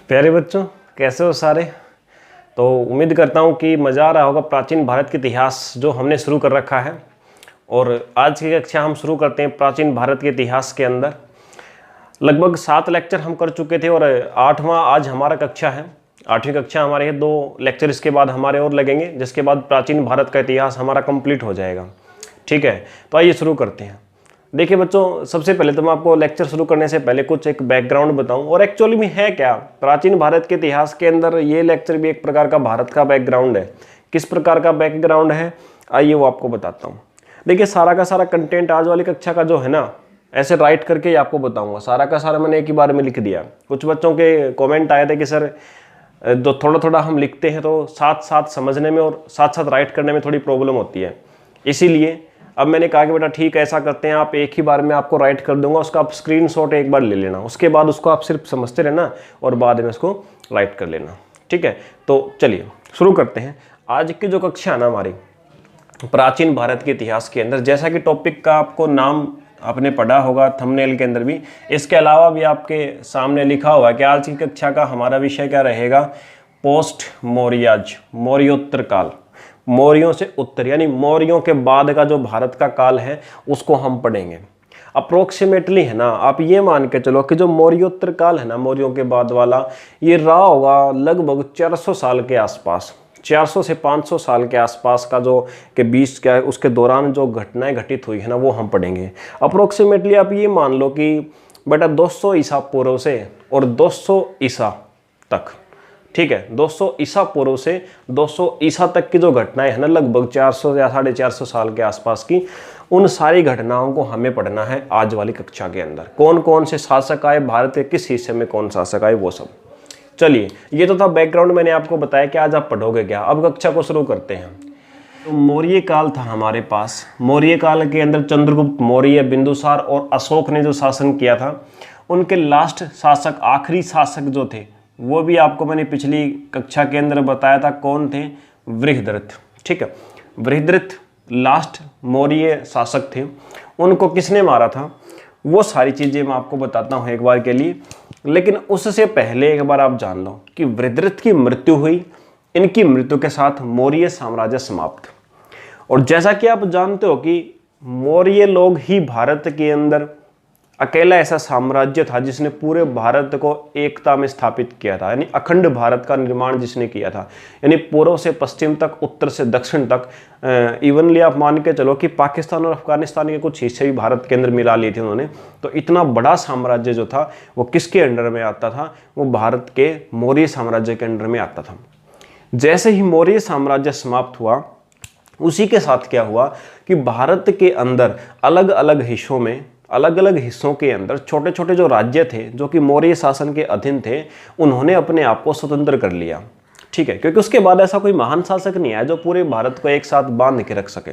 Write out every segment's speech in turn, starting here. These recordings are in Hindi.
प्यारे बच्चों, कैसे हो सारे। तो उम्मीद करता हूँ कि मज़ा आ रहा होगा प्राचीन भारत के इतिहास जो हमने शुरू कर रखा है। और आज की कक्षा हम शुरू करते हैं प्राचीन भारत के इतिहास के अंदर। लगभग 7 लेक्चर हम कर चुके थे और 8वां आज हमारा कक्षा है। 8वीं कक्षा हमारे है। 2 लेक्चर इसके बाद हमारे और लगेंगे, जिसके बाद प्राचीन भारत का इतिहास हमारा कंप्लीट हो जाएगा। ठीक है, तो आइए शुरू करते हैं। देखिए बच्चों, सबसे पहले तो मैं आपको लेक्चर शुरू करने से पहले कुछ एक बैकग्राउंड बताऊं। और एक्चुअली में है क्या, प्राचीन भारत के इतिहास के अंदर ये लेक्चर भी एक प्रकार का भारत का बैकग्राउंड है। किस प्रकार का बैकग्राउंड है, आइए वो आपको बताता हूँ। देखिए, सारा का सारा कंटेंट आज वाली कक्षा का जो है ना, ऐसे राइट करके ही आपको बताऊंगा। सारा का सारा मैंने एक ही बार में लिख दिया। कुछ बच्चों के कॉमेंट आए थे कि सर जो थोड़ा थोड़ा हम लिखते हैं तो साथ साथ समझने में और साथ साथ राइट करने में थोड़ी प्रॉब्लम होती है। इसीलिए अब मैंने कहा कि बेटा ठीक है, ऐसा करते हैं, आप एक ही बार में आपको राइट कर दूंगा, उसका आप स्क्रीनशॉट एक बार ले लेना, उसके बाद उसको आप सिर्फ समझते रहना और बाद में उसको राइट कर लेना। ठीक है, तो चलिए शुरू करते हैं। आज की जो कक्षा है ना हमारी प्राचीन भारत के इतिहास के अंदर, जैसा कि टॉपिक का आपको नाम आपने पढ़ा होगा थंबनेल के अंदर भी, इसके अलावा भी आपके सामने लिखा हुआ है कि आज की कक्षा का हमारा विषय क्या रहेगा, पोस्ट मौर्याज, मौर्योत्तर काल। मौर्यों से उत्तर यानी मौर्यों के बाद का जो भारत का काल है उसको हम पढ़ेंगे। अप्रोक्सीमेटली है ना, आप ये मान के चलो कि जो मौर्योत्तर काल है ना, मौर्यों के बाद वाला, ये रहा होगा लगभग 400 साल के आसपास। 400 से 500 साल के आसपास का जो के बीच क्या है, उसके दौरान जो घटनाएं घटित हुई है ना, वो हम पढ़ेंगे। अप्रोक्सीमेटली आप ये मान लो कि बेटा 200 ईसा पूर्व से और 200 ईसा तक, ठीक है, 200 ईसा पूर्व से 200 ईसा तक की जो घटनाएं है ना, लगभग 400 या 450 साल के आसपास की, उन सारी घटनाओं को हमें पढ़ना है आज वाली कक्षा के अंदर। कौन कौन से शासक आए, भारत के किस हिस्से में कौन शासक आए, वो सब। चलिए, ये तो था बैकग्राउंड, मैंने आपको बताया कि आज आप पढ़ोगे क्या। अब कक्षा को शुरू करते हैं। तो मौर्य काल था हमारे पास। मौर्य काल के अंदर चंद्रगुप्त मौर्य, बिंदुसार और अशोक ने जो शासन किया था, उनके लास्ट शासक, आखिरी शासक जो थे, वो भी आपको मैंने पिछली कक्षा के अंदर बताया था कौन थे, वृहद्रथ। ठीक है, वृहद्रथ लास्ट मौर्य शासक थे। उनको किसने मारा था, वो सारी चीज़ें मैं आपको बताता हूँ एक बार के लिए। लेकिन उससे पहले एक बार आप जान लो कि वृहद्रथ की मृत्यु हुई, इनकी मृत्यु के साथ मौर्य साम्राज्य समाप्त। और जैसा कि आप जानते हो कि मौर्य लोग ही भारत के अंदर अकेला ऐसा साम्राज्य था जिसने पूरे भारत को एकता में स्थापित किया था, यानी अखंड भारत का निर्माण जिसने किया था। यानी पूर्व से पश्चिम तक, उत्तर से दक्षिण तक, इवनली आप मान के चलो कि पाकिस्तान और अफगानिस्तान के कुछ हिस्से भी भारत के अंदर मिला लिए थे उन्होंने। तो इतना बड़ा साम्राज्य जो था वो किसके अंडर में आता था, वो भारत के मौर्य साम्राज्य के अंडर में आता था। जैसे ही मौर्य साम्राज्य समाप्त हुआ, उसी के साथ क्या हुआ कि भारत के अंदर अलग अलग हिस्सों के अंदर छोटे छोटे जो राज्य थे जो कि मौर्य शासन के अधीन थे, उन्होंने अपने आप को स्वतंत्र कर लिया। ठीक है, क्योंकि उसके बाद ऐसा कोई महान शासक नहीं आया जो पूरे भारत को एक साथ बांध के रख सके।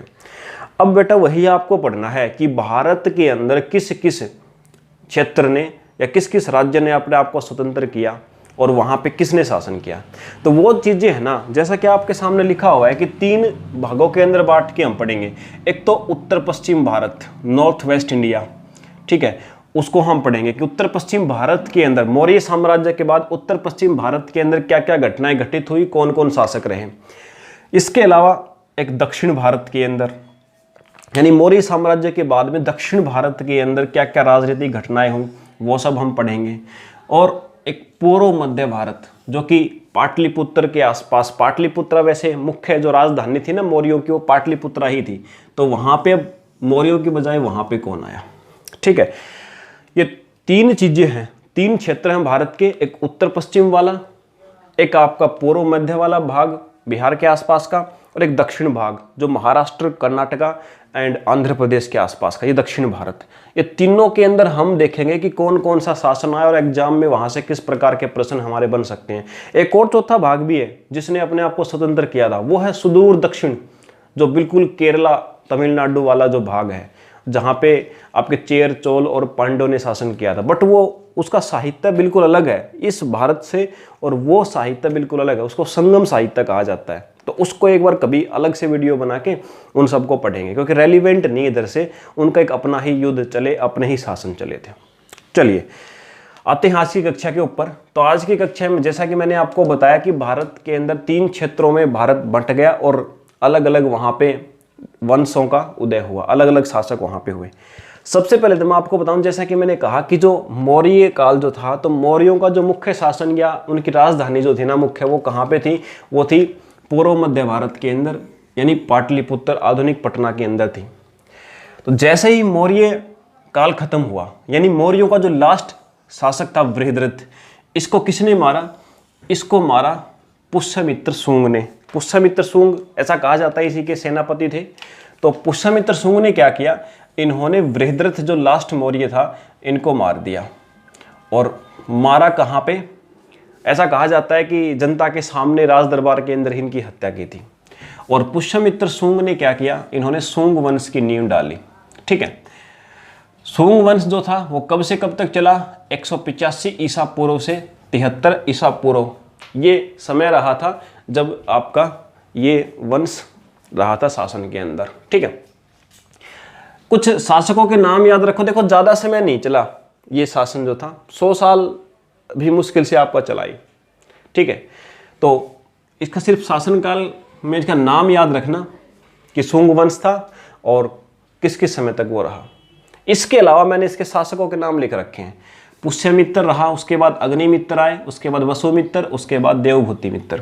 अब बेटा वही आपको पढ़ना है कि भारत के अंदर किस किस क्षेत्र ने या किस किस राज्य ने अपने आप को स्वतंत्र किया और वहां पे किसने शासन किया। तो वो चीजें है ना, जैसा कि आपके सामने लिखा हुआ है कि 3 भागों के अंदर बांट के हम पढ़ेंगे। एक तो उत्तर पश्चिम भारत, नॉर्थ वेस्ट इंडिया, ठीक है, उसको हम पढ़ेंगे कि उत्तर पश्चिम भारत के अंदर मौर्य साम्राज्य के बाद उत्तर पश्चिम भारत के अंदर क्या क्या घटनाएं घटित हुई, कौन कौन शासक रहे। इसके अलावा एक दक्षिण भारत के अंदर, यानी मौर्य साम्राज्य के बाद में दक्षिण भारत के अंदर क्या क्या राजनीतिक घटनाएं हुई, वो सब हम पढ़ेंगे। और एक पूर्व मध्य भारत जो कि पाटलिपुत्र के आसपास, पाटलिपुत्र वैसे मुख्य जो राजधानी थी ना मौर्यों की, वो पाटलिपुत्र ही थी। तो वहां पे अब मौर्यों की बजाय वहां पे कौन आया। ठीक है, ये 3 चीजें हैं, 3 क्षेत्र हैं भारत के, एक उत्तर पश्चिम वाला, एक आपका पूर्व मध्य वाला भाग बिहार के आसपास का, और एक दक्षिण भाग जो महाराष्ट्र, कर्नाटका एंड आंध्र प्रदेश के आसपास का, ये दक्षिण भारत। ये तीनों के अंदर हम देखेंगे कि कौन कौन सा शासन आया और एग्जाम में वहां से किस प्रकार के प्रश्न हमारे बन सकते हैं। एक और चौथा भाग भी है जिसने अपने आप को स्वतंत्र किया था, वो है सुदूर दक्षिण, जो बिल्कुल केरला, तमिलनाडु वाला जो भाग है, जहाँ पे आपके चेर, चोल और पांड्यों ने शासन किया था। बट वो उसका साहित्य बिल्कुल अलग है इस भारत से, और वो साहित्य बिल्कुल अलग है, उसको संगम साहित्य कहा जाता है। तो उसको एक बार कभी अलग से वीडियो बना के उन सबको पढ़ेंगे, क्योंकि रेलिवेंट नहीं इधर से, उनका एक अपना ही युद्ध चले, अपने ही शासन चले थे। चलिए आते हैं आज की कक्षा के ऊपर। तो आज की कक्षा में जैसा कि मैंने आपको बताया कि भारत के अंदर 3 क्षेत्रों में भारत बंट गया और अलग अलग वहाँ पे वंशों का उदय हुआ, अलग अलग शासक वहाँ पे हुए। सबसे पहले तो मैं आपको बताऊं, जैसा कि मैंने कहा कि जो मौर्य काल जो था, तो मौर्यों का जो मुख्य शासन या उनकी राजधानी जो थी ना मुख्य, वो कहाँ पे थी? वो थी पूर्व मध्य भारत के अंदर, यानी पाटलिपुत्र, आधुनिक पटना के अंदर थी। तो जैसे ही मौर्य काल खत्म हुआ, यानी मौर्यों का जो लास्ट शासक था बृहद्रथ, इसको किसने मारा? इसको मारा पुष्यमित्र शुंग ने। पुष्यमित्र शुंग ऐसा कहा जाता है, इसी के सेनापति थे। तो पुष्यमित्र शुंग ने क्या किया? इन्होंने बृहद्रथ जो लास्ट मौर्य था, इनको मार दिया। और मारा कहाँ पे? ऐसा कहा जाता है कि जनता के सामने राज दरबार के अंदर इनकी हत्या की थी। और पुष्यमित्र शुंग ने क्या किया? इन्होंने शुंग वंश की नींव डाली। ठीक है, शुंग वंश जो था वो कब से कब तक चला? 185 ईसा पूर्व से 73 ईसा पूर्व, ये समय रहा था जब आपका ये वंश रहा था शासन के अंदर। ठीक है, कुछ शासकों के नाम याद रखो। देखो ज़्यादा समय नहीं चला ये शासन जो था, 100 साल भी मुश्किल से आपका चलाई। ठीक है, तो इसका सिर्फ शासनकाल में इसका नाम याद रखना कि शुंग वंश था और किस किस समय तक वो रहा। इसके अलावा मैंने इसके शासकों के नाम लिख रखे हैं। पुष्यमित्र रहा, उसके बाद अग्निमित्र आए, उसके बाद वसुमित्र, उसके बाद देवभूति मित्र।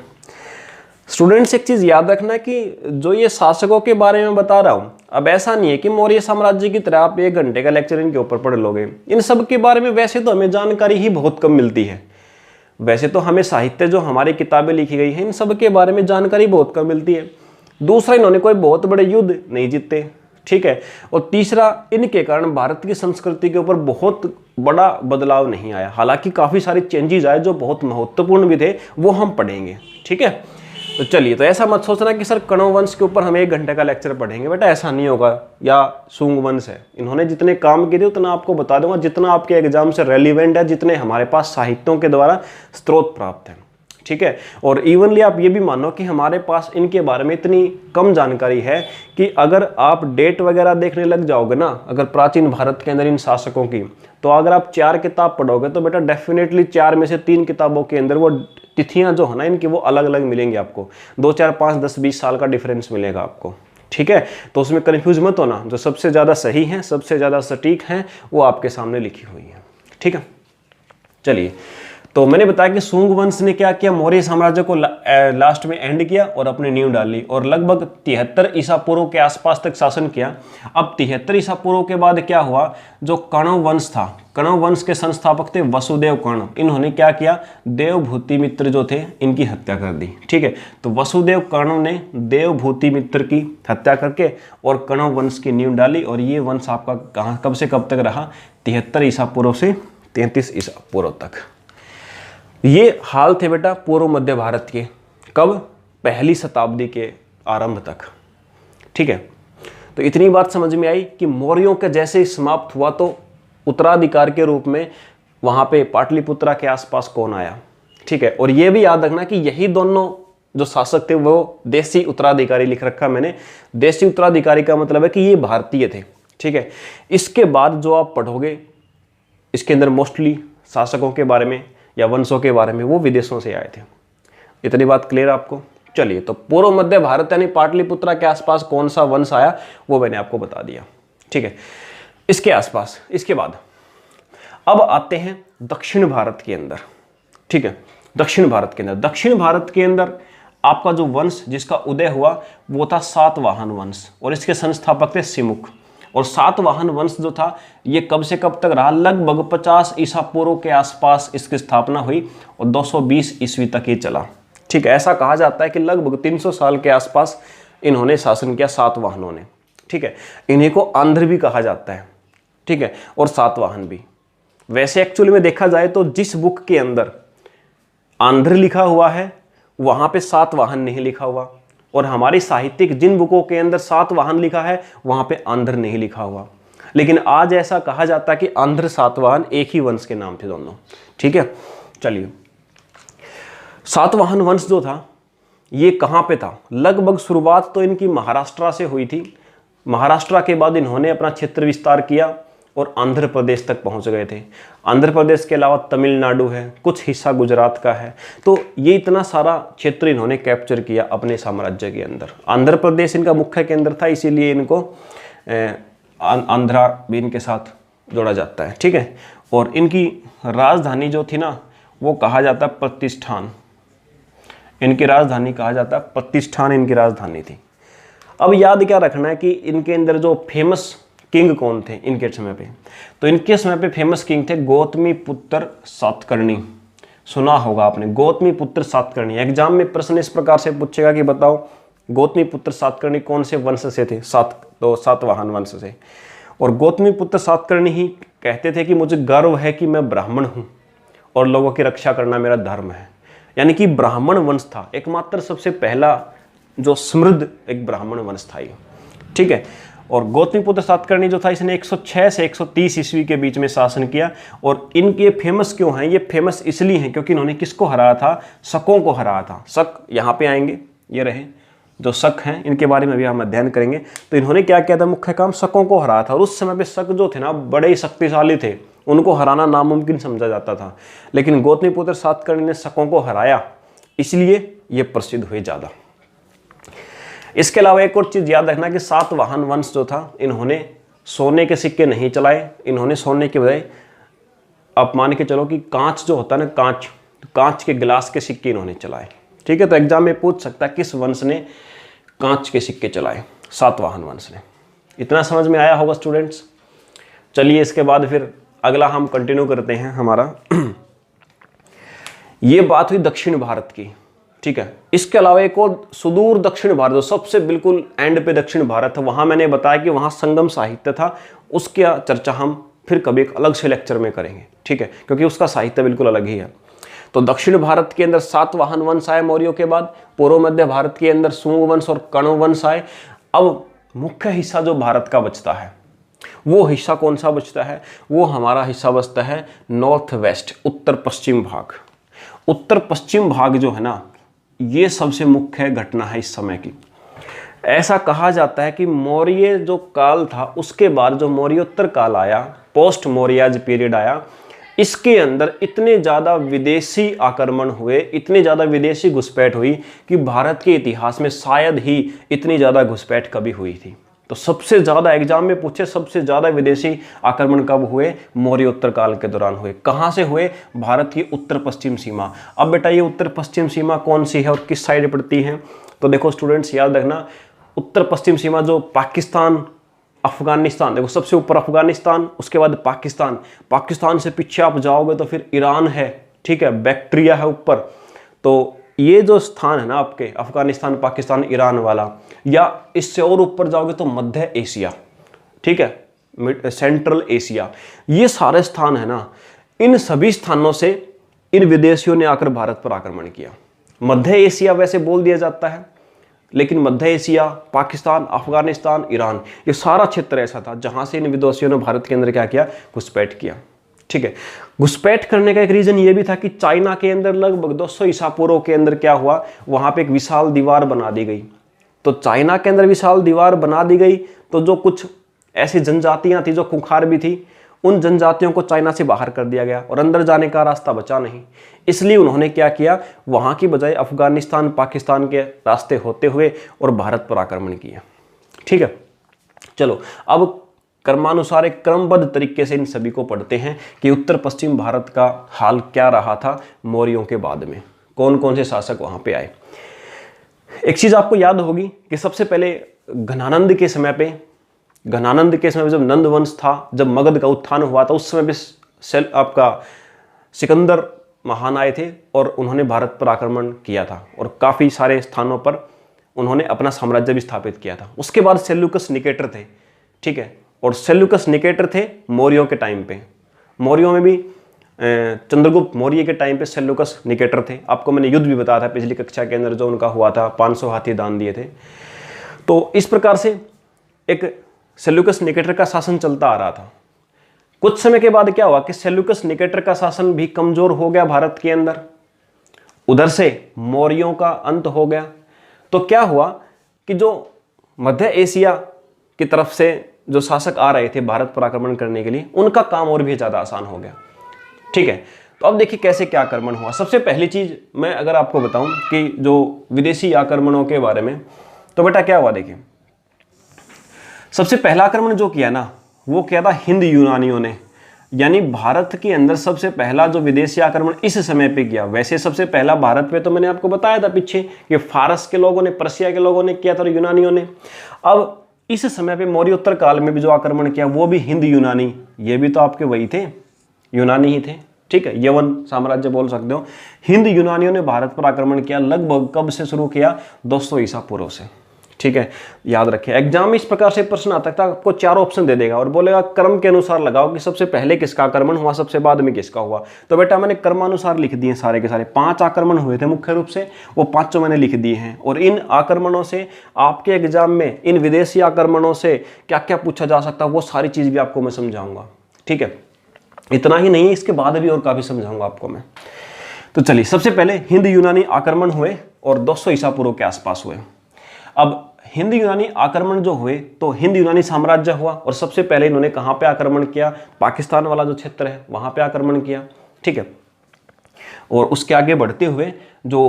स्टूडेंट्स एक चीज़ याद रखना कि जो ये शासकों के बारे में बता रहा हूँ, अब ऐसा नहीं है कि मौर्य साम्राज्य की तरह आप 1 घंटे का लेक्चर इनके ऊपर पढ़ लोगे। इन सब के बारे में वैसे तो हमें जानकारी ही बहुत कम मिलती है। वैसे तो हमें साहित्य जो हमारी किताबें लिखी गई हैं, इन सब के बारे में जानकारी बहुत कम मिलती है। दूसरा, इन्होंने कोई बहुत बड़े युद्ध नहीं जीते। ठीक है, और तीसरा, इनके कारण भारत की संस्कृति के ऊपर बहुत बड़ा बदलाव नहीं आया। हालांकि काफ़ी सारे चेंजेस आए जो बहुत महत्वपूर्ण भी थे, वो हम पढ़ेंगे। ठीक है, तो चलिए, तो ऐसा मत सोचना कि सर कण्व वंश के ऊपर हम 1 घंटे का लेक्चर पढ़ेंगे, बेटा ऐसा नहीं होगा। या शुंग वंश है, इन्होंने जितने काम किए थे उतना आपको बता दूंगा, जितना आपके एग्जाम से रेलिवेंट है, जितने हमारे पास साहित्यों के द्वारा स्रोत प्राप्त है। ठीक है, और इवनली आप ये भी मानो कि हमारे पास इनके बारे में इतनी कम जानकारी है कि अगर आप डेट वगैरह देखने लग जाओगे ना, अगर प्राचीन भारत के अंदर इन शासकों की, तो अगर आप 4 किताब पढ़ोगे तो बेटा डेफिनेटली 4 में से 3 किताबों के अंदर वो तिथियां जो है ना इनकी, वो अलग अलग मिलेंगी आपको। 2, 4, 5, 10, 20 साल का डिफरेंस मिलेगा आपको। ठीक है, तो उसमें कन्फ्यूज मत होना। जो सबसे ज़्यादा सही हैं, सबसे ज़्यादा सटीक हैं, वो आपके सामने लिखी हुई है। ठीक है, चलिए, तो मैंने बताया कि शुंग वंश ने क्या किया? मौर्य साम्राज्य को लास्ट में एंड किया और अपनी नींव डाली और लगभग 73 ईसा पूर्व के आसपास तक शासन किया। अब 73 ईसा पूर्व के बाद क्या हुआ? जो कण्व वंश था, कण्व वंश के संस्थापक थे वसुदेव कर्ण। इन्होंने क्या किया? देवभूति मित्र जो थे, इनकी हत्या कर दी। ठीक है, तो वसुदेव कर्ण ने देवभूति मित्र की हत्या करके और कण्व वंश की नींव डाली। और ये वंश आपका कहाँ, कब से कब तक रहा? 73 ईसा पूर्व से 33 ईसा पूर्व तक। ये हाल थे बेटा पूर्व मध्य भारत के, कब? 1ली शताब्दी के आरंभ तक। ठीक है, तो इतनी बात समझ में आई कि मौर्यों के जैसे ही समाप्त हुआ तो उत्तराधिकार के रूप में वहाँ पे पाटलिपुत्रा के आसपास कौन आया? ठीक है, और ये भी याद रखना कि यही दोनों जो शासक थे वो देशी उत्तराधिकारी लिख रखा मैंने। देशी उत्तराधिकारी का मतलब है कि ये भारतीय थे। ठीक है, इसके बाद जो आप पढ़ोगे इसके अंदर मोस्टली शासकों के बारे में या वंशों के बारे में वो विदेशों से आए थे। इतनी बात क्लियर आपको? चलिए, तो पूर्व मध्य भारत यानी पाटलिपुत्रा के आसपास कौन सा वंश आया वो मैंने आपको बता दिया। ठीक है, इसके आसपास, इसके बाद अब आते हैं दक्षिण भारत के अंदर। ठीक है, दक्षिण भारत के अंदर, दक्षिण भारत के अंदर आपका जो वंश जिसका उदय हुआ वो था सातवाहन वंश और इसके संस्थापक थे सिमुख। और सातवाहन वंश जो था ये कब से कब तक रहा? लगभग 50 ईसा पूर्व के आसपास इसकी स्थापना हुई और 220 ईस्वी तक ये चला। ठीक है, ऐसा कहा जाता है कि लगभग 300 साल के आसपास इन्होंने शासन किया सातवाहनों ने। ठीक है, इन्हीं को आंध्र भी कहा जाता है। ठीक है, और सातवाहन भी। वैसे एक्चुअली में देखा जाए तो जिस बुक के अंदर आंध्र लिखा हुआ है वहां पे सातवाहन नहीं लिखा हुआ, और हमारी साहित्यिक जिन बुकों के अंदर सातवाहन लिखा है वहां पे आंध्र नहीं लिखा हुआ। लेकिन आज ऐसा कहा जाता है कि आंध्र सातवाहन एक ही वंश के नाम थे दोनों। ठीक है, चलिए, सातवाहन वंश जो था ये कहाँ पे था? लगभग शुरुआत तो इनकी महाराष्ट्र से हुई थी। महाराष्ट्र के बाद इन्होंने अपना क्षेत्र विस्तार किया और आंध्र प्रदेश तक पहुंच गए थे। आंध्र प्रदेश के अलावा तमिलनाडु है, कुछ हिस्सा गुजरात का है। तो ये इतना सारा क्षेत्र इन्होंने कैप्चर किया अपने साम्राज्य के अंदर। आंध्र प्रदेश इनका मुख्य केंद्र था, इसीलिए इनको आंध्रा भी इनके साथ जोड़ा जाता है, ठीक है। और इनकी राजधानी जो थी ना, वो कहा जाता प्रतिष्ठान। इनकी राजधानी कहा जाता प्रतिष्ठान, इनकी राजधानी थी। अब याद क्या रखना है कि इनके अंदर जो फेमस किंग कौन थे इनके समय पे, तो इनके समय पे फेमस किंग थे गौतमीपुत्र सातकर्णी। सुना होगा आपने गौतमीपुत्र सातकर्णी। एग्जाम में प्रश्न इस प्रकार से पूछेगा कि बताओ गौतमीपुत्र सातकर्णी कौन से वंश से थे? सातवाहन वंश से। और गौतमीपुत्र सातकर्णी ही कहते थे कि मुझे गर्व है कि मैं ब्राह्मण हूँ और लोगों की रक्षा करना मेरा धर्म है। यानी कि ब्राह्मण वंश था, एकमात्र सबसे पहला जो समृद्ध एक ब्राह्मण वंश था ये, ठीक है। और गौतमीपुत्र सातकर्णी जो था, इसने 106 से 130 ईस्वी के बीच में शासन किया। और इनके फेमस क्यों हैं? ये फेमस इसलिए हैं क्योंकि इन्होंने किसको हराया था? शकों को हराया था। शक यहाँ पे आएंगे, ये रहे जो शक हैं, इनके बारे में भी हम अध्ययन करेंगे। तो इन्होंने क्या किया था? मुख्य काम शकों को हराया था। और उस समय पे शक जो थे ना, बड़े ही शक्तिशाली थे, उनको हराना नामुमकिन समझा जाता था। लेकिन गौतमीपुत्र सातकर्णी ने शकों को हराया, इसलिए ये प्रसिद्ध हुए ज़्यादा। इसके अलावा एक और चीज़ याद रखना कि सातवाहन वंश जो था, इन्होंने सोने के सिक्के नहीं चलाए। इन्होंने सोने के बजाय आप मान के चलो कि कांच जो होता है ना, कांच के गिलास के सिक्के इन्होंने चलाए, ठीक है। तो एग्जाम में पूछ सकता है किस वंश ने कांच के सिक्के चलाए? सातवाहन वंश ने। इतना समझ में आया होगा स्टूडेंट्स। चलिए इसके बाद फिर अगला हम कंटिन्यू करते हैं हमारा। ये बात हुई दक्षिण भारत की, ठीक है। इसके अलावा एक और सुदूर दक्षिण भारत, जो सबसे बिल्कुल एंड पे दक्षिण भारत है, वहां मैंने बताया कि वहां संगम साहित्य था। उसकी चर्चा हम फिर कभी एक अलग से लेक्चर में करेंगे, ठीक है, क्योंकि उसका साहित्य बिल्कुल अलग ही है। तो दक्षिण भारत के अंदर सातवाहन वंश आए मौर्यों के बाद। पूर्व मध्य भारत के अंदर सुंग वंश और कण्व वंश आए। अब मुख्य हिस्सा जो भारत का बचता है, वो हिस्सा कौन सा बचता है? वो हमारा हिस्सा बचता है नॉर्थ वेस्ट, उत्तर पश्चिम भाग। उत्तर पश्चिम भाग जो है ना, ये सबसे मुख्य घटना है इस समय की। ऐसा कहा जाता है कि मौर्य जो काल था, उसके बाद जो मौर्योत्तर काल आया, पोस्ट मौर्याज पीरियड आया, इसके अंदर इतने ज़्यादा विदेशी आक्रमण हुए, इतने ज़्यादा विदेशी घुसपैठ हुई कि भारत के इतिहास में शायद ही इतनी ज़्यादा घुसपैठ कभी हुई थी। तो सबसे ज़्यादा एग्जाम में पूछे, सबसे ज़्यादा विदेशी आक्रमण कब हुए? मौर्योत्तर काल के दौरान हुए। कहाँ से हुए? भारत की उत्तर पश्चिम सीमा। अब बेटा ये उत्तर पश्चिम सीमा कौन सी है और किस साइड पड़ती है? तो देखो स्टूडेंट्स याद रखना, उत्तर पश्चिम सीमा जो पाकिस्तान, अफगानिस्तान, देखो सबसे ऊपर अफगानिस्तान, उसके बाद पाकिस्तान, पाकिस्तान से पीछे आप जाओगे तो फिर ईरान है, ठीक है, बैक्ट्रिया है ऊपर। तो ये जो स्थान है ना आपके, अफगानिस्तान, पाकिस्तान, ईरान वाला, या इससे और ऊपर जाओगे तो मध्य एशिया, ठीक है, सेंट्रल एशिया, ये सारे स्थान है ना, इन सभी स्थानों से इन विदेशियों ने आकर भारत पर आक्रमण किया। मध्य एशिया वैसे बोल दिया जाता है, लेकिन मध्य एशिया, पाकिस्तान, अफगानिस्तान, ईरान, ये सारा क्षेत्र ऐसा था जहां से इन विदेशियों ने भारत के अंदर क्या किया? घुसपैठ किया, ठीक है। घुसपैठ करने का एक रीजन ये भी था कि चाइना के अंदर लगभग 200 ईसा पूर्व के अंदर क्या हुआ, वहां पे एक विशाल दीवार बना दी गई। तो चाइना के अंदर विशाल दीवार बना दी गई, तो जो कुछ ऐसी जनजातियां थी जो खूंखार भी थी, उन जनजातियों को चाइना से बाहर कर दिया गया और अंदर जाने का रास्ता बचा नहीं। इसलिए उन्होंने क्या किया, वहां की बजाय अफगानिस्तान, पाकिस्तान के रास्ते होते हुए और भारत पर आक्रमण किया, ठीक है। चलो अब क्रमानुसार एक क्रमबद्ध तरीके से इन सभी को पढ़ते हैं कि उत्तर पश्चिम भारत का हाल क्या रहा था मौर्यों के बाद में, कौन कौन से शासक वहां पे आए। एक चीज आपको याद होगी कि सबसे पहले घनानंद के समय पे जब नंद वंश था, जब मगध का उत्थान हुआ था, उस समय भी आपका सिकंदर महान आए थे और उन्होंने भारत पर आक्रमण किया था और काफी सारे स्थानों पर उन्होंने अपना साम्राज्य भी स्थापित किया था। उसके बाद सेल्यूकस निकेटर थे, ठीक है, और सेल्यूकस निकेटर थे मौर्यों के टाइम पे। मौर्यों में भी चंद्रगुप्त मौर्य के टाइम पे सेल्यूकस निकेटर थे। आपको मैंने युद्ध भी बताया था पिछली कक्षा के अंदर, जो उनका हुआ था, 500 हाथी दान दिए थे। तो इस प्रकार से एक सेल्यूकस निकेटर का शासन चलता आ रहा था। कुछ समय के बाद क्या हुआ कि सेल्यूकस निकेटर का शासन भी कमजोर हो गया भारत के अंदर, उधर से मौर्यों का अंत हो गया। तो क्या हुआ कि जो मध्य एशिया की तरफ से जो शासक आ रहे थे भारत पर आक्रमण करने के लिए, उनका काम और भी ज़्यादा आसान हो गया। ठीक है, तो अब देखिए कैसे क्या आक्रमण हुआ। सबसे पहली चीज़ मैं अगर आपको बताऊं कि जो विदेशी आक्रमणों के बारे में, तो बेटा क्या हुआ, देखिए सबसे पहला आक्रमण जो किया ना, वो किया था हिंद यूनानियों ने। यानी भारत के अंदर सबसे पहला जो विदेशी आक्रमण इस समय पे किया। वैसे सबसे पहला भारत पे तो मैंने आपको बताया था पीछे कि फारस के लोगों ने, पर्शिया के लोगों ने किया था और यूनानियों ने। अब इस समय पे मौर्योत्तर काल में भी जो आक्रमण किया वो भी हिंद यूनानी, ये भी तो आपके वही थे, यूनानी ही थे। ठीक है, यवन साम्राज्य बोल सकते हो। हिंद यूनानियों ने भारत पर आक्रमण किया। लगभग कब से शुरू किया, 200 ईसा पूर्व से। ठीक है, याद रखिए एग्जाम में इस प्रकार से प्रश्न आता था, आपको 4 ऑप्शन दे देगा और बोलेगा क्रम के अनुसार लगाओ कि सबसे पहले किसका आक्रमण हुआ, सबसे बाद में किसका हुआ। तो बेटा मैंने क्रमानुसार लिख दिए सारे के सारे। 5 आक्रमण हुए थे मुख्य रूप से, वो 5 मैंने लिख दिए हैं। और इन आक्रमणों से आपके एग्जाम में, इन विदेशी आक्रमणों से क्या क्या पूछा जा सकता है वो सारी चीज भी आपको मैं समझाऊंगा। ठीक है, इतना ही नहीं, इसके बाद भी और काफी समझाऊंगा आपको मैं। तो चलिए, सबसे पहले हिंद यूनानी आक्रमण हुए और 200 ईसा पूर्व के आसपास हुए। अब हिंद यूनानी आक्रमण जो हुए तो हिंद यूनानी साम्राज्य हुआ और सबसे पहले इन्होंने कहां पे आक्रमण किया, पाकिस्तान वाला जो क्षेत्र है वहां पे आक्रमण किया। ठीक है, और उसके आगे बढ़ते हुए जो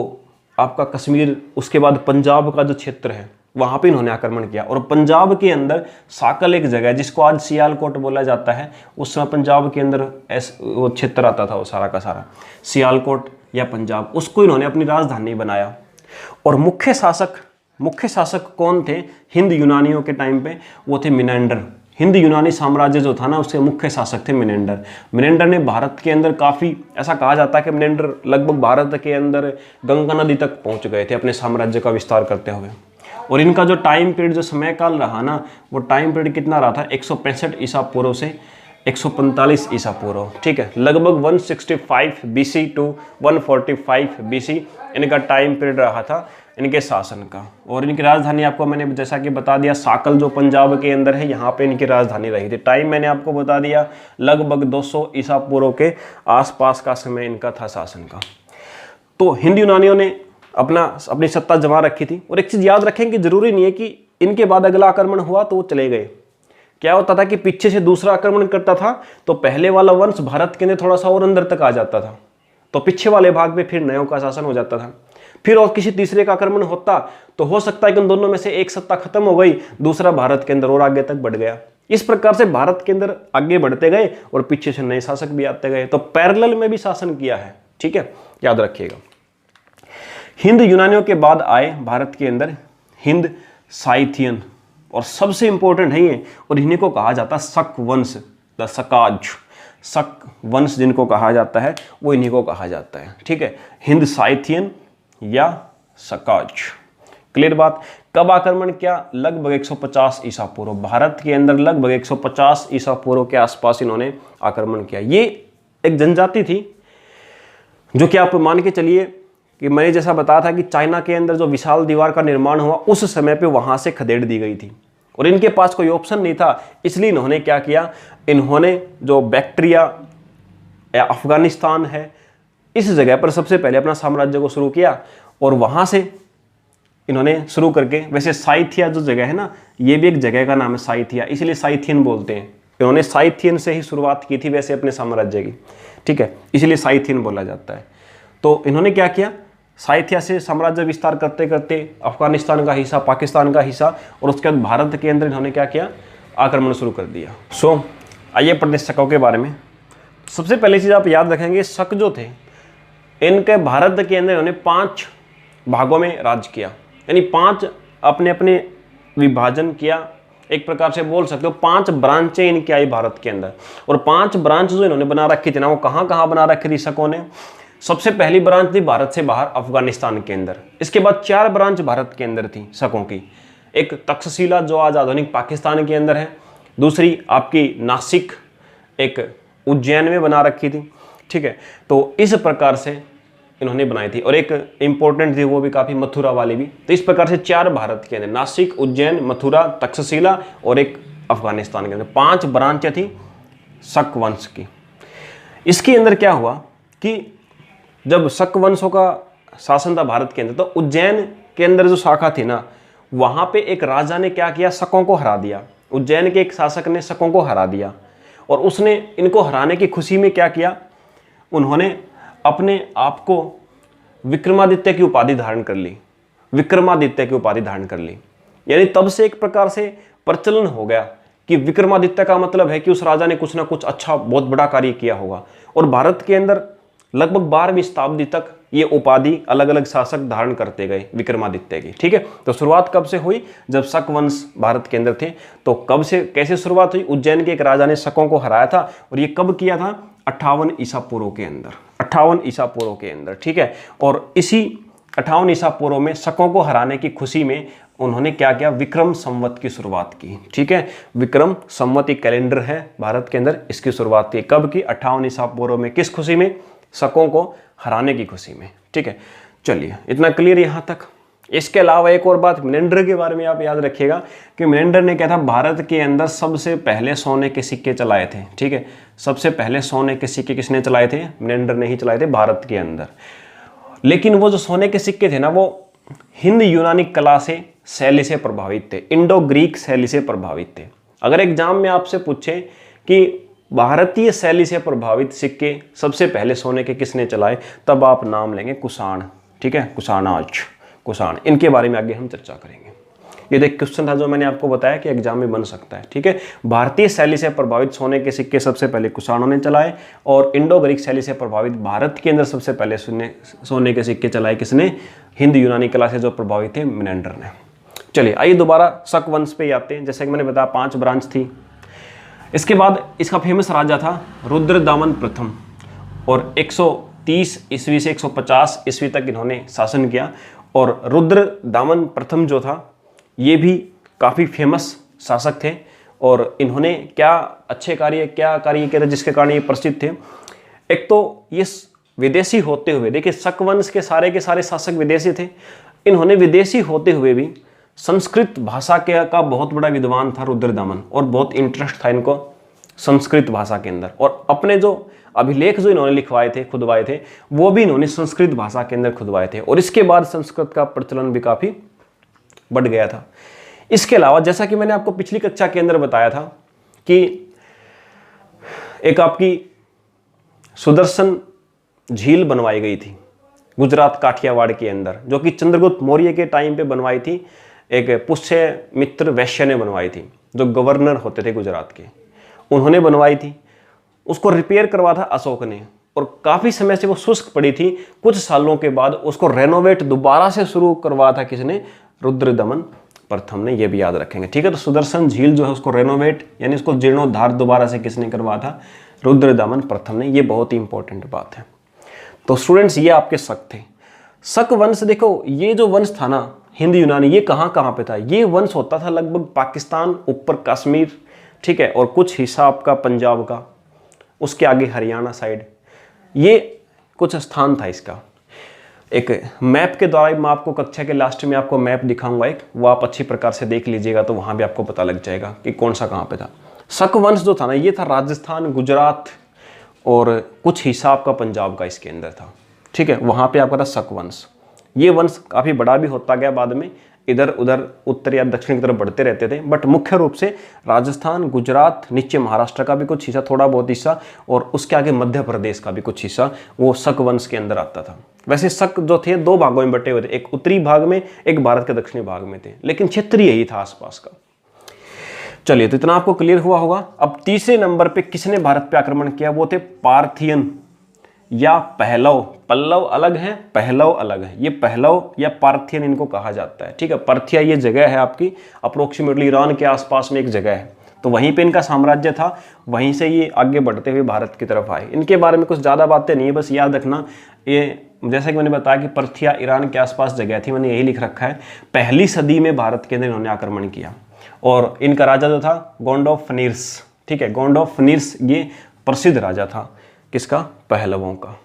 आपका कश्मीर, उसके बाद पंजाब का जो क्षेत्र है वहां पे इन्होंने आक्रमण किया। और पंजाब के अंदर साकल एक जगह है जिसको आज सियालकोट बोला जाता है, उस समय पंजाब के अंदर वो क्षेत्र आता था, वो सारा का सारा सियालकोट या पंजाब, उसको इन्होंने अपनी राजधानी बनाया। और मुख्य शासक कौन थे हिंद यूनानियों के टाइम पे, वो थे मिनेंडर। हिंद यूनानी साम्राज्य जो था ना उसके मुख्य शासक थे मिनेंडर। मिनेंडर ने भारत के अंदर काफ़ी, ऐसा कहा जाता है कि मिनेंडर लगभग भारत के अंदर गंगा नदी तक पहुंच गए थे अपने साम्राज्य का विस्तार करते हुए। और इनका जो टाइम पीरियड, जो समय काल रहा ना, वो टाइम पीरियड कितना रहा था, 165 ईसा पूर्व से 145 ईसा पूर्व। ठीक है, लगभग 165 BC टू 145 BC इनका टाइम पीरियड रहा था इनके शासन का। और इनकी राजधानी आपको मैंने जैसा कि बता दिया, साकल जो पंजाब के अंदर है, यहाँ पे इनकी राजधानी रही थी। टाइम मैंने आपको बता दिया, लगभग 200 ईसा पूर्व के आसपास का समय इनका था शासन का। तो हिंद यूनानियों ने अपनी सत्ता जमा रखी थी। और एक चीज़ याद रखें कि जरूरी नहीं है कि इनके बाद अगला आक्रमण हुआ तो वो चले गए। क्या होता था कि पीछे से दूसरा आक्रमण करता था तो पहले वाला वंश भारत के अंदर थोड़ा सा और अंदर तक आ जाता था, तो पीछे वाले भाग में फिर नयों का शासन हो जाता था। फिर और किसी तीसरे का आक्रमण होता तो हो सकता है कि उन दोनों में से एक सत्ता खत्म हो गई, दूसरा भारत के अंदर और आगे तक बढ़ गया। इस प्रकार से भारत के अंदर आगे बढ़ते गए और पीछे से नए शासक भी आते गए। तो पैरेलल में भी शासन किया है। ठीक है, याद रखिएगा। हिंद यूनानियों के बाद आए भारत के अंदर हिंद साइथियन, और सबसे इंपॉर्टेंट है ये, और इन्हीं को कहा जाता है शक वंश, द सकाज। शक वंश जिनको कहा जाता है वो इन्हीं को कहा जाता है। ठीक है, हिंद साइथियन या सकाज। क्लियर बात। कब आक्रमण किया, लगभग 150 ईसा पूर्व। भारत के अंदर लगभग 150 ईसा पूर्व के आसपास इन्होंने आक्रमण किया। ये एक जनजाति थी जो कि आप मान के चलिए कि मैंने जैसा बताया था कि चाइना के अंदर जो विशाल दीवार का निर्माण हुआ उस समय पे वहां से खदेड़ दी गई थी और इनके पास कोई ऑप्शन नहीं था। इसलिए इन्होंने क्या किया, इन्होंने जो बैक्ट्रिया या अफगानिस्तान है इस जगह पर सबसे पहले अपना साम्राज्य को शुरू किया और वहां से इन्होंने शुरू करके, वैसे साइथिया जो जगह है ना, ये भी एक जगह का नाम है साइथिया, इसलिए साइथियन बोलते हैं। इन्होंने साइथियन से ही शुरुआत की थी वैसे अपने साम्राज्य की। ठीक है, इसलिए साइथियन बोला जाता है। तो इन्होंने क्या किया, साइथिया से साम्राज्य विस्तार करते करते अफगानिस्तान का हिस्सा, पाकिस्तान का हिस्सा और उसके बाद भारत के अंदर इन्होंने क्या किया, आक्रमण शुरू कर दिया। आइए पढ़ते शकों के बारे में। सबसे पहली चीज़ आप याद रखेंगे, शक जो थे इनके भारत के अंदर इन्होंने 5 भागों में राज किया, यानी 5 अपने अपने विभाजन किया। एक प्रकार से बोल सकते हो 5 ब्रांचें इनकी आई भारत के अंदर। और 5 ब्रांच जो इन्होंने बना रखी थी ना, वो कहाँ कहाँ बना रखी थी शकों ने। सबसे पहली ब्रांच थी भारत से बाहर अफगानिस्तान के अंदर। इसके बाद 4 ब्रांच भारत के अंदर थी शकों की। एक तक्षशिला जो आज आधुनिक पाकिस्तान के अंदर है, दूसरी आपकी नासिक, एक उज्जैन में बना रखी थी। ठीक है, तो इस प्रकार से इन्होंने बनाई थी। और एक इंपॉर्टेंट थी वो भी काफ़ी, मथुरा वाली भी। तो इस प्रकार से 4 भारत के अंदर, नासिक, उज्जैन, मथुरा, तक्षशिला और एक अफगानिस्तान के अंदर 5 ब्रांचें थी शक वंश की। इसके अंदर क्या हुआ कि जब शक वंशों का शासन था भारत के अंदर, तो उज्जैन के अंदर जो शाखा थी ना, वहाँ पे एक राजा ने क्या किया, शकों को हरा दिया। उज्जैन के एक शासक ने शकों को हरा दिया और उसने इनको हराने की खुशी में क्या किया, उन्होंने अपने आप को विक्रमादित्य की उपाधि धारण कर ली, विक्रमादित्य की उपाधि धारण कर ली। यानी तब से एक प्रकार से प्रचलन हो गया कि विक्रमादित्य का मतलब है कि उस राजा ने कुछ ना कुछ अच्छा बहुत बड़ा कार्य किया होगा। और भारत के अंदर लगभग 12वीं शताब्दी तक ये उपाधि अलग अलग शासक धारण करते गए विक्रमादित्य की। ठीक है, तो शुरुआत कब से हुई, जब शक वंश भारत के अंदर थे। तो कब से कैसे शुरुआत हुई, उज्जैन के एक राजा ने शकों को हराया था और ये कब किया था, 58 ईसा पूर्व के अंदर, 58 ईसा पूर्व के अंदर। ठीक है, और इसी 58 ईसा पूर्व में शकों को हराने की खुशी में उन्होंने क्या किया, विक्रम संवत की शुरुआत की। ठीक है, विक्रम संवत एक कैलेंडर है भारत के अंदर, इसकी शुरुआत की कब की, 58 ईसा पूर्व में। किस खुशी में, शकों को हराने की खुशी में। ठीक है, चलिए इतना क्लियर यहाँ तक। इसके अलावा एक और बात मिनेंडर के बारे में आप याद रखिएगा कि मिनेंडर ने क्या था, भारत के अंदर सबसे पहले सोने के सिक्के चलाए थे। ठीक है, सबसे पहले सोने के सिक्के किसने चलाए थे, मिनेंडर ने ही चलाए थे भारत के अंदर। लेकिन वो जो सोने के सिक्के थे ना, वो हिंद यूनानी कला से शैली से प्रभावित थे, इंडो ग्रीक शैली से प्रभावित थे। अगर एग्जाम में आपसे पूछे कि भारतीय शैली से प्रभावित सिक्के सबसे पहले सोने के किसने चलाए, तब आप नाम लेंगे कुषाण। ठीक है, कुषाण, इनके बारे में आगे हम चर्चा करेंगे। ये तो एक क्वेश्चन था जो मैंने आपको बताया कि एग्जाम में बन सकता है। ठीक है, भारतीय शैली से प्रभावित सोने के सिक्के सबसे पहले कुषाणों ने चलाए और इंडो ग्रीक शैली से प्रभावित भारत के अंदर सबसे पहले सोने के सिक्के चलाए किसने, हिंद यूनानी कला से जो प्रभावित थे, मिनेंडर ने। चलिए आइए दोबारा शक वंश पे आते हैं। जैसे कि मैंने बताया 5 ब्रांच थी। इसके बाद इसका फेमस राजा था रुद्रदामन प्रथम और 130 ईस्वी से 150 ईस्वी तक इन्होंने शासन किया। और रुद्रदामन प्रथम जो था ये भी काफ़ी फेमस शासक थे और इन्होंने क्या कार्य किए थे जिसके कारण ये प्रसिद्ध थे। एक तो ये विदेशी होते हुए, देखिए शक वंश के सारे शासक विदेशी थे, इन्होंने विदेशी होते हुए भी संस्कृत भाषा का बहुत बड़ा विद्वान था रुद्रदामन और बहुत इंटरेस्ट था इनको संस्कृत भाषा के अंदर। और अपने जो अभिलेख जो इन्होंने लिखवाए थे, खुदवाए थे, वो भी इन्होंने संस्कृत भाषा के अंदर खुदवाए थे और इसके बाद संस्कृत का प्रचलन भी काफ़ी बढ़ गया था। इसके अलावा जैसा कि मैंने आपको पिछली कक्षा के अंदर बताया था कि एक आपकी सुदर्शन झील बनवाई गई थी गुजरात काठियावाड़ के अंदर, जो कि चंद्रगुप्त मौर्य के टाइम पे बनवाई थी। एक पुष्यमित्र वैश्य ने बनवाई थी, जो गवर्नर होते थे गुजरात के, उन्होंने बनवाई थी। उसको रिपेयर करवा था अशोक ने और काफ़ी समय से वो शुष्क पड़ी थी। कुछ सालों के बाद उसको रेनोवेट दोबारा से शुरू करवा था किसने, रुद्रदमन प्रथम ने। ये भी याद रखेंगे। ठीक है, तो सुदर्शन झील जो है उसको रेनोवेट यानी उसको जीर्णोद्धार दोबारा से किसने करवा था, रुद्रदमन प्रथम ने। ये बहुत ही इंपॉर्टेंट बात है। तो स्टूडेंट्स ये आपके शक थे। शक वंश देखो, ये जो वंश था ना हिंद यूनानी, ये कहाँ पे था, ये वंश होता था लगभग पाकिस्तान, ऊपर कश्मीर, ठीक है, और कुछ हिस्सा आपका पंजाब का, उसके आगे हरियाणा साइड, ये कुछ स्थान था इसका। एक मैप के द्वारा मैं आपको कक्षा के लास्ट में आपको मैप दिखाऊंगा एक, वो आप अच्छी प्रकार से देख लीजिएगा तो वहाँ भी आपको पता लग जाएगा कि कौन सा कहाँ पे था। शक वंश जो था ना, ये था राजस्थान, गुजरात और कुछ हिस्सा आपका पंजाब का इसके अंदर था। ठीक है, वहाँ पे आपका था शक वंश। ये वंश काफ़ी बड़ा भी होता गया बाद में, इधर उधर उत्तर या दक्षिण की तरफ बढ़ते रहते थे, बट मुख्य रूप से राजस्थान, गुजरात, नीचे महाराष्ट्र का भी कुछ हिस्सा, थोड़ा बहुत हिस्सा, और उसके आगे मध्य प्रदेश का भी कुछ हिस्सा वो शक वंश के अंदर आता था। वैसे शक जो थे 2 भागों में बटे हुए थे, एक उत्तरी भाग में, एक भारत के दक्षिणी भाग में थे, लेकिन क्षेत्रीय ही था आसपास का। चलिए, तो इतना आपको क्लियर हुआ होगा। अब तीसरे नंबर पे किसने भारत पे आक्रमण किया, वो थे पार्थियन या पहलव। पल्लव अलग है, पहलव अलग है। ये पहलव या पार्थियन इनको कहा जाता है। ठीक है, पार्थिया ये जगह है आपकी अप्रोक्सीमेटली ईरान के आसपास में एक जगह है, तो वहीं पे इनका साम्राज्य था, वहीं से ये आगे बढ़ते हुए भारत की तरफ आए। इनके बारे में कुछ ज़्यादा बातें नहीं है, बस याद रखना, ये जैसा कि मैंने बताया कि पार्थिया ईरान के आसपास जगह थी, मैंने यही लिख रखा है। पहली सदी में भारत के अंदर इन्होंने आक्रमण किया और इनका राजा जो था गोंडोफनीर्स। ठीक है, गोंडोफनीर्स ये प्रसिद्ध राजा था किसका, पहलवों का।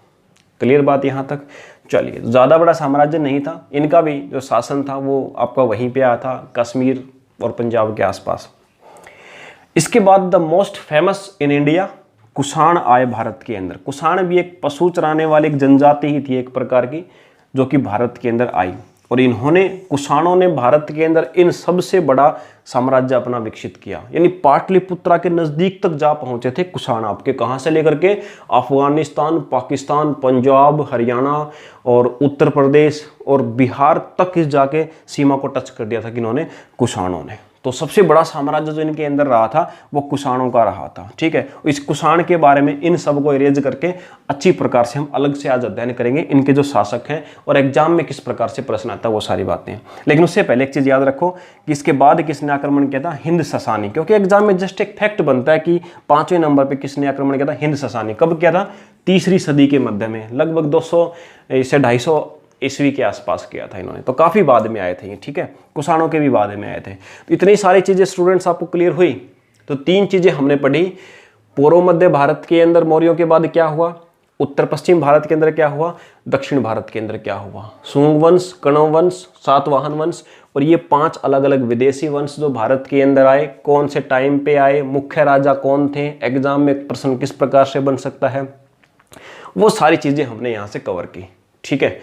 क्लियर बात यहाँ तक। चलिए, ज़्यादा बड़ा साम्राज्य नहीं था, इनका भी जो शासन था वो आपका वहीं पे आया था, कश्मीर और पंजाब के आसपास। इसके बाद the most famous in India, Kushan आए भारत के अंदर। कुषाण भी एक पशु चराने वाली एक जनजाति ही थी एक प्रकार की, जो कि भारत के अंदर आई और इन्होंने, कुषाणों ने भारत के अंदर इन सबसे बड़ा साम्राज्य अपना विकसित किया, यानी पाटलिपुत्रा के नजदीक तक जा पहुंचे थे कुषाण आपके। कहां से लेकर के? अफगानिस्तान, पाकिस्तान, पंजाब, हरियाणा और उत्तर प्रदेश और बिहार तक इस जाके सीमा को टच कर दिया था कि इन्होंने, कुषाणों ने। तो सबसे बड़ा साम्राज्य जो इनके अंदर रहा था वो कुषाणों का रहा था, ठीक है। इस कुषाण के बारे में इन सब को इरेज करके अच्छी प्रकार से हम अलग से आज अध्ययन करेंगे, इनके जो शासक हैं और एग्जाम में किस प्रकार से प्रश्न आता है वो सारी बातें। लेकिन उससे पहले एक चीज याद रखो कि इसके बाद किसने आक्रमण किया था? हिंद ससानी। क्योंकि एग्जाम में जस्ट एक फैक्ट बनता है कि 5वें नंबर पर किसने आक्रमण किया था? हिंद ससानी। कब किया था? 3री सदी के मध्य में, लगभग 200 से 250 ईस्वी के आसपास किया था इन्होंने। तो काफी बाद में आए थे ये, ठीक है, कुषाणों के भी बाद में आए थे। तो इतनी सारी चीजें स्टूडेंट्स आपको क्लियर हुई। तो 3 चीजें हमने पढ़ी। पूर्व मध्य भारत के अंदर मौर्यों के बाद क्या हुआ, उत्तर पश्चिम भारत के अंदर क्या हुआ, दक्षिण भारत के अंदर क्या हुआ, सुंग वंश, कण्व वंश, सातवाहन वंश और ये 5 अलग अलग विदेशी वंश जो भारत के अंदर आए, कौन से टाइम पे आए, मुख्य राजा कौन थे, एग्जाम में प्रश्न किस प्रकार से बन सकता है, वो सारी चीजें हमने यहाँ से कवर की, ठीक है।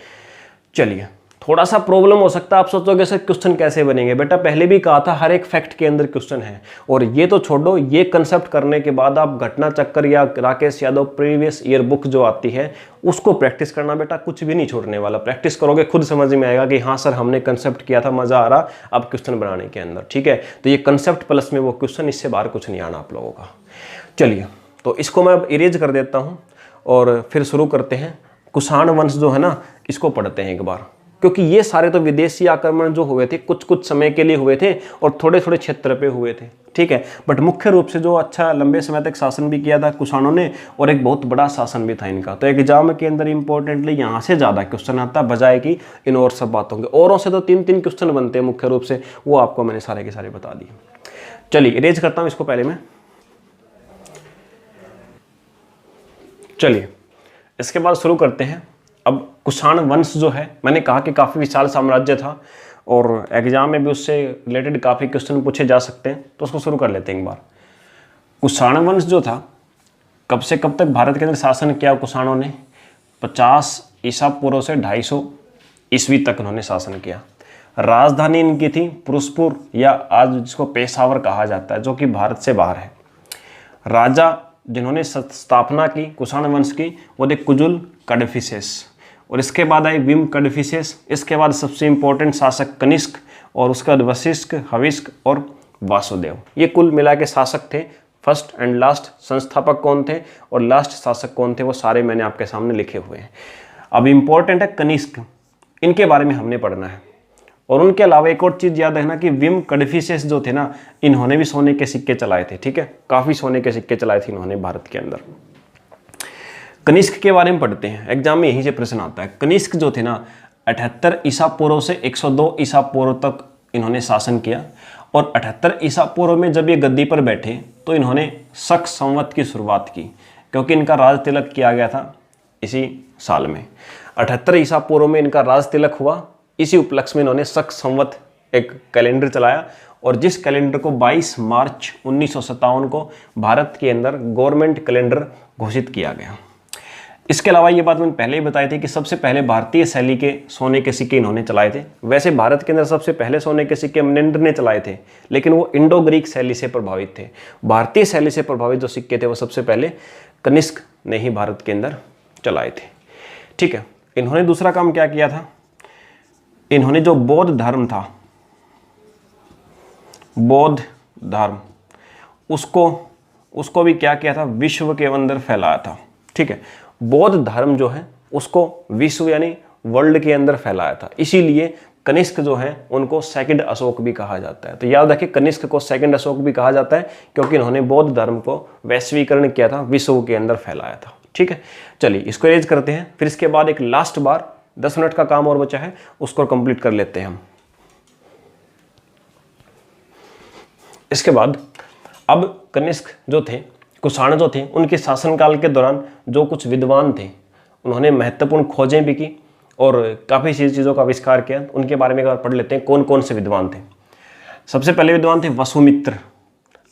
चलिए, थोड़ा सा प्रॉब्लम हो सकता है, आप सोचोगे सर क्वेश्चन कैसे बनेंगे? बेटा पहले भी कहा था हर एक फैक्ट के अंदर क्वेश्चन है। और ये तो छोड़ो, ये कंसेप्ट करने के बाद आप घटना चक्कर या Rakesh Yadav previous year book जो आती है उसको प्रैक्टिस करना। बेटा कुछ भी नहीं छोड़ने वाला, प्रैक्टिस करोगे खुद समझ में आएगा कि हाँ सर हमने कंसेप्ट किया था, मजा आ रहा अब क्वेश्चन बनाने के अंदर, ठीक है। तो ये कंसेप्ट प्लस में वो क्वेश्चन, इससे बाहर कुछ नहीं आना आप लोगों का। चलिए, तो इसको मैं अब इरेज कर देता हूँ और फिर शुरू करते हैं। कुषाण वंश जो है ना, इसको पढ़ते हैं एक बार, क्योंकि ये सारे तो विदेशी आक्रमण जो हुए थे कुछ कुछ समय के लिए हुए थे और थोड़े थोड़े क्षेत्र पे हुए थे, ठीक है। बट मुख्य रूप से जो अच्छा लंबे समय तक शासन भी किया था कुषाणों ने और एक बहुत बड़ा शासन भी था इनका। तो एग्जाम के अंदर इंपॉर्टेंटली यहाँ से ज़्यादा क्वेश्चन आता है बजाय कि इन और सब बातों के। औरों से तो 3-3 क्वेश्चन बनते हैं मुख्य रूप से, वो आपको मैंने सारे के सारे बता दिए। चलिए इरेज करता हूँ इसको पहले मैं। चलिए इसके बाद शुरू करते हैं। अब कुषाण वंश जो है, मैंने कहा कि काफ़ी विशाल साम्राज्य था और एग्जाम में भी उससे रिलेटेड काफ़ी क्वेश्चन पूछे जा सकते हैं, तो उसको शुरू कर लेते हैं एक बार। कुषाण वंश जो था, कब से कब तक भारत के अंदर शासन किया कुषाणों ने? 50 ईसा पूर्व से 250 ईस्वी तक उन्होंने शासन किया। राजधानी इनकी थी फिरोजपुर, या आज जिसको पेशावर कहा जाता है, जो कि भारत से बाहर है। राजा जिन्होंने स्थापना की कुषाण वंश की वो थे कुजुल कड़फिसेस, और इसके बाद आई विम कड़फिसेस, इसके बाद सबसे इंपॉर्टेंट शासक कनिष्क, और उसके बाद वशिष्ठ, हविष्क और वासुदेव। ये कुल मिला के शासक थे। फर्स्ट एंड लास्ट संस्थापक कौन थे और लास्ट शासक कौन थे, वो सारे मैंने आपके सामने लिखे हुए हैं। अब इंपॉर्टेंट है कनिष्क, इनके बारे में हमने पढ़ना है। और उनके अलावा एक और चीज़ याद रखना कि विम कड़फिसेस जो थे ना, इन्होंने भी सोने के सिक्के चलाए थे, ठीक है, काफ़ी सोने के सिक्के चलाए थे इन्होंने भारत के अंदर। कनिष्क के बारे में पढ़ते हैं, एग्जाम में यहीं से प्रश्न आता है। कनिष्क जो थे ना, 78 ईसा पूर्व से 102 ईसा पूर्व तक इन्होंने शासन किया। और 78 ईसा पूर्व में जब ये गद्दी पर बैठे तो इन्होंने शक संवत की शुरुआत की, क्योंकि इनका राज तिलक किया गया था इसी साल में। 78 ईसा पूर्व में इनका राज तिलक हुआ। इसी उपलक्ष्य में इन्होंने शक संवत एक कैलेंडर चलाया, और जिस कैलेंडर को 22 मार्च 1957 को भारत के अंदर गवर्नमेंट कैलेंडर घोषित किया गया। इसके अलावा ये बात मैंने पहले ही बताई थी कि सबसे पहले भारतीय शैली के सोने के सिक्के इन्होंने चलाए थे। वैसे भारत के अंदर सबसे पहले सोने के सिक्के मेनेंडर ने चलाए थे, लेकिन वो इंडो ग्रीक शैली से प्रभावित थे। भारतीय शैली से प्रभावित जो सिक्के थे वो सबसे पहले कनिष्क ने ही भारत के अंदर चलाए थे, ठीक है। इन्होंने दूसरा काम क्या किया था, इन्होंने जो बौद्ध धर्म था, बौद्ध धर्म, उसको भी क्या किया था, विश्व के अंदर फैलाया था, ठीक है। बौद्ध धर्म जो है उसको विश्व यानी वर्ल्ड के अंदर फैलाया था। इसीलिए कनिष्क जो है उनको सेकंड अशोक भी कहा जाता है। तो याद रखिए कनिष्क को सेकंड अशोक भी कहा जाता है, क्योंकि इन्होंने बौद्ध धर्म को वैश्वीकरण किया था, विश्व के अंदर फैलाया था, ठीक है। चलिए इसको रेज करते हैं। फिर इसके बाद एक लास्ट बार 10 मिनट का काम और बचा है, उसको कंप्लीट कर लेते हैं हम। इसके बाद अब कनिष्क जो थे, कुषाण जो थे, उनके शासनकाल के दौरान जो कुछ विद्वान थे उन्होंने महत्वपूर्ण खोजें भी की और काफ़ी चीज़ों का आविष्कार किया। उनके बारे में एक बार पढ़ लेते हैं कौन कौन से विद्वान थे। सबसे पहले विद्वान थे वसुमित्र,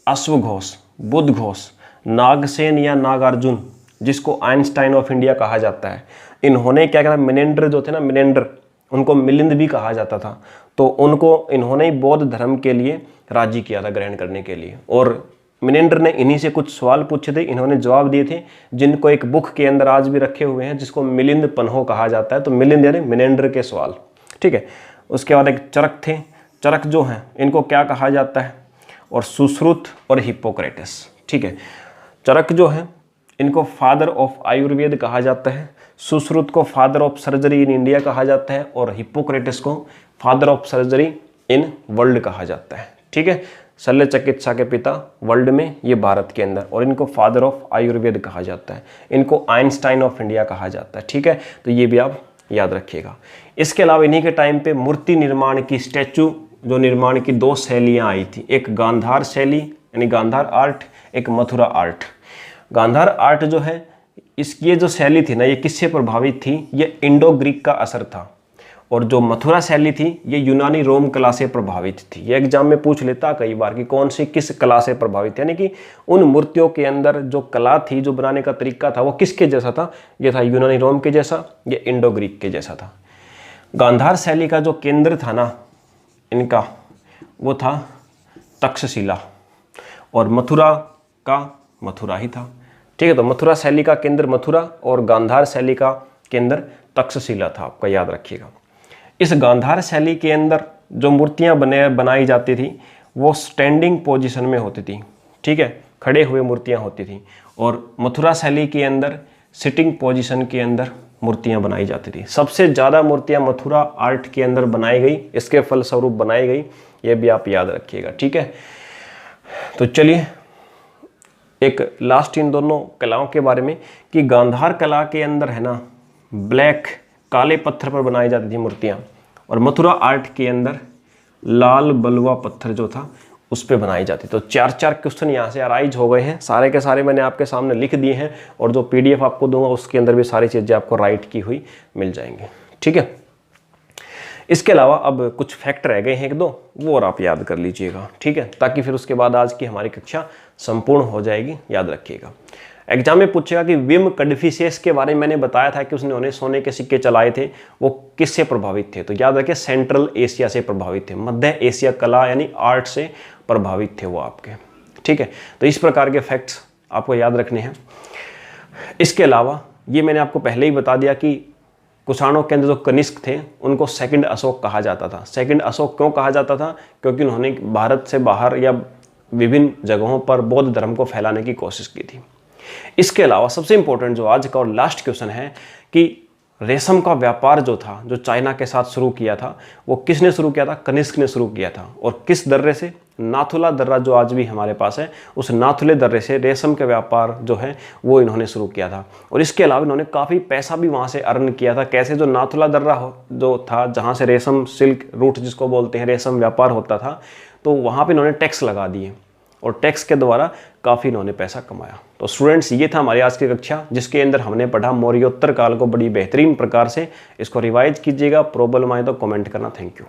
अश्वघोष, बुद्धघोष, नागसेन या नागार्जुन, जिसको आइंस्टाइन ऑफ इंडिया कहा जाता है। इन्होंने क्या कहा, मेनेंडर जो थे ना, मेनेंडर उनको मिलिंद भी कहा जाता था। तो उनको इन्होंने ही बौद्ध धर्म के लिए राजी किया था ग्रहण करने के लिए। और मिनेंडर ने इन्हीं से कुछ सवाल पूछे थे, इन्होंने जवाब दिए थे, जिनको एक बुक के अंदर आज भी रखे हुए हैं, जिसको मिलिंद पन्हो कहा जाता है। तो मिलिंद यानी मिनेंडर के सवाल, ठीक है। उसके बाद एक चरक थे, चरक जो हैं इनको क्या कहा जाता है, और सुश्रुत और हिप्पोक्रेटस, ठीक है। चरक जो है इनको फादर ऑफ आयुर्वेद कहा जाता है, सुश्रुत को father of surgery in India कहा जाता है, और हिप्पोक्रेटस को father of surgery in world कहा जाता है, ठीक है। शल्य चिकित्सा के पिता वर्ल्ड में, ये भारत के अंदर, और इनको फादर ऑफ आयुर्वेद कहा जाता है। इनको आइंस्टाइन ऑफ इंडिया कहा जाता है, ठीक है। तो ये भी आप याद रखिएगा। इसके अलावा इन्हीं के टाइम पे मूर्ति निर्माण की, स्टैचू जो निर्माण की 2 शैलियाँ आई थी, एक गांधार शैली यानी गांधार आर्ट, एक मथुरा आर्ट। गांधार आर्ट जो है ये जो शैली थी ना, ये किससे प्रभावित थी, ये इंडो ग्रीक का असर था। और जो मथुरा शैली थी ये यूनानी रोम कला से प्रभावित थी। ये एग्जाम में पूछ लेता कई बार कि कौन सी किस कला से प्रभावित, यानी कि उन मूर्तियों के अंदर जो कला थी, जो बनाने का तरीका था, वो किसके जैसा था, ये था यूनानी रोम के जैसा, ये इंडो ग्रीक के जैसा था। गांधार शैली का जो केंद्र था ना इनका, वो था तक्षशिला, और मथुरा का मथुरा ही था, ठीक है। तो मथुरा शैली का केंद्र मथुरा और गांधार शैली का केंद्र तक्षशिला था, आपका याद रखिएगा। इस गांधार शैली के अंदर जो मूर्तियां बनाई जाती थी वो स्टैंडिंग पोजीशन में होती थी, ठीक है, खड़े हुए मूर्तियां होती थी। और मथुरा शैली के अंदर सिटिंग पोजीशन के अंदर मूर्तियां बनाई जाती थी। सबसे ज़्यादा मूर्तियां मथुरा आर्ट के अंदर बनाई गई, इसके फलस्वरूप बनाई गई, ये भी आप याद रखिएगा, ठीक है। तो चलिए एक लास्ट इन दोनों कलाओं के बारे में कि गांधार कला के अंदर है ना ब्लैक, काले पत्थर पर बनाई जाती थी मूर्तियाँ, और मथुरा आर्ट के अंदर लाल बलुआ पत्थर जो था उस पे बनाई जाती। तो 4 क्वेश्चन यहाँ से अराइज हो गए हैं, सारे के सारे मैंने आपके सामने लिख दिए हैं, और जो PDF आपको दूंगा उसके अंदर भी सारी चीज़ें आपको राइट की हुई मिल जाएंगी, ठीक है। इसके अलावा अब कुछ फैक्ट रह गए हैं 1-2, वो और आप याद कर लीजिएगा, ठीक है, ताकि फिर उसके बाद आज की हमारी कक्षा संपूर्ण हो जाएगी, याद रखिएगा। एग्जाम में पूछेगा कि विम कड़फिसेस के बारे में मैंने बताया था कि उसने सोने के सिक्के चलाए थे, वो किससे प्रभावित थे, तो याद रखिए सेंट्रल एशिया से प्रभावित थे, मध्य एशिया कला यानी आर्ट से प्रभावित थे वो आपके, ठीक है। तो इस प्रकार के फैक्ट्स आपको याद रखने हैं। इसके अलावा ये मैंने आपको पहले ही बता दिया कि कुषाणों के अंदर जो कनिष्क थे उनको सेकंड अशोक कहा जाता था। सेकंड अशोक क्यों कहा जाता था, क्योंकि उन्होंने भारत से बाहर या विभिन्न जगहों पर बौद्ध धर्म को फैलाने की कोशिश की थी। इसके अलावा सबसे इंपॉर्टेंट जो आज का और लास्ट क्वेश्चन है कि रेशम का व्यापार जो था, जो चाइना के साथ शुरू किया था, वो किसने शुरू किया था, कनिष्क ने शुरू किया था। और किस दर्रे से, नाथुला दर्रा जो आज भी हमारे पास है, उस नाथुले दर्रे से रेशम का व्यापार जो है वो इन्होंने शुरू किया था। और इसके अलावा इन्होंने काफ़ी पैसा भी वहाँ से अर्न किया था। कैसे, जो नाथुला दर्रा जो था, जहाँ से रेशम सिल्क रूट जिसको बोलते हैं, रेशम व्यापार होता था, तो वहाँ पर इन्होंने टैक्स लगा दिए, और टैक्स के द्वारा काफ़ी इन्होंने पैसा कमाया। तो स्टूडेंट्स ये था हमारी आज की कक्षा, जिसके अंदर हमने पढ़ा मौर्योत्तर काल को बड़ी बेहतरीन प्रकार से। इसको रिवाइज कीजिएगा, प्रॉब्लम आए तो कमेंट करना। Thank you.